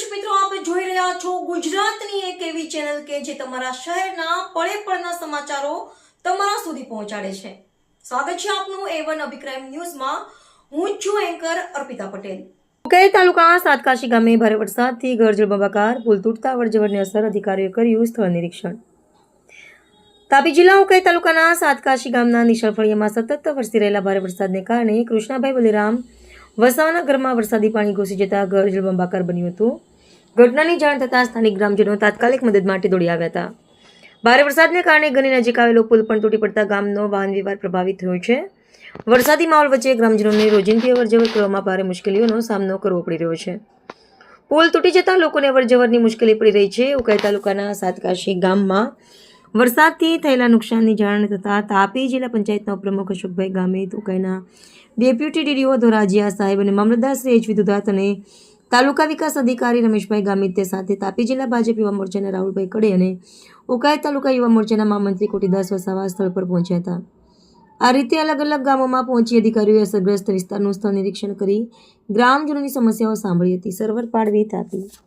દર્શક મિત્રો, આપ જોઈ રહ્યા છો ગુજરાતની એક એવી ચેનલ કે જે તમારા શહેરના પળે પળના સમાચારો તમારા સુધી પહોંચાડે છે. સ્વાગત છે આપનું A1 અભિક્રાઇમ ન્યૂઝમાં. હું છું એન્કર અર્પિતા પટેલ. ઉકાઈ તાલુકાના સાતકાશી ગામે ભારે વરસાદથી ઘર જળબંબાકાર, પુલ તૂટતા અવરજવરની અસર. અધિકારીઓએ કર્યું સ્થળ નિરીક્ષણ. તાપી જિલ્લા ઉકાઈ તાલુકાના સાતકાશી ગામના નિશાળ ફળિયામાં સતત વરસી રહેલા ભારે વરસાદને કારણે કૃષ્ણાભાઈ બલિરામ વસાવાના ઘરમાં વરસાદી પાણી ઘૂસી જતા ઘર જળબંબાકાર બન્યું હતું. ઘટનાની જાણ થતાં સ્થાનિક ગ્રામજનો તાત્કાલિક મદદ માટે દોડી આવ્યા હતા. ભારે વરસાદને કારણે ઘરની નજીક આવેલો પુલ પણ તૂટી પડતા ગામનો વાહન વ્યવહાર પ્રભાવિત થયો છે. વરસાદી માહોલ વચ્ચે ગ્રામજનોને રોજિંદી અવરજવર કરવામાં ભારે મુશ્કેલીઓનો સામનો કરવો પડી રહ્યો છે. પુલ તૂટી જતા લોકોને અવરજવરની મુશ્કેલી પડી રહી છે. ઉકાઈ તાલુકાના સાતકાશી ગામમાં વરસાદથી થયેલા નુકસાનની જાણ થતાં તાપી જિલ્લા પંચાયતના ઉપપ્રમુખ અશોકભાઈ ગામિત, ઉકાઈના ડેપ્યુટી ડીડીઓ ધોરાજીયા સાહેબ અને મામલતદાર શ્રી એચ વિદુદાત અને તાલુકા વિકાસ અધિકારી રમેશભાઈ ગામિત સાથે તાપી જિલ્લા ભાજપ યુવા મોરચાના રાહુલભાઈ કડે અને ઉકાઈ તાલુકા યુવા મોરચાના મહામંત્રી કોટીદાસ વસાવા સ્થળ પર પહોંચ્યા હતા. આ રીતે અલગ અલગ ગામોમાં પહોંચી અધિકારીઓએ અસરગ્રસ્ત વિસ્તારનું સ્થળ નિરીક્ષણ કરી ગ્રામજનોની સમસ્યાઓ સાંભળી હતી. સર્વર પાડવી, તાપી.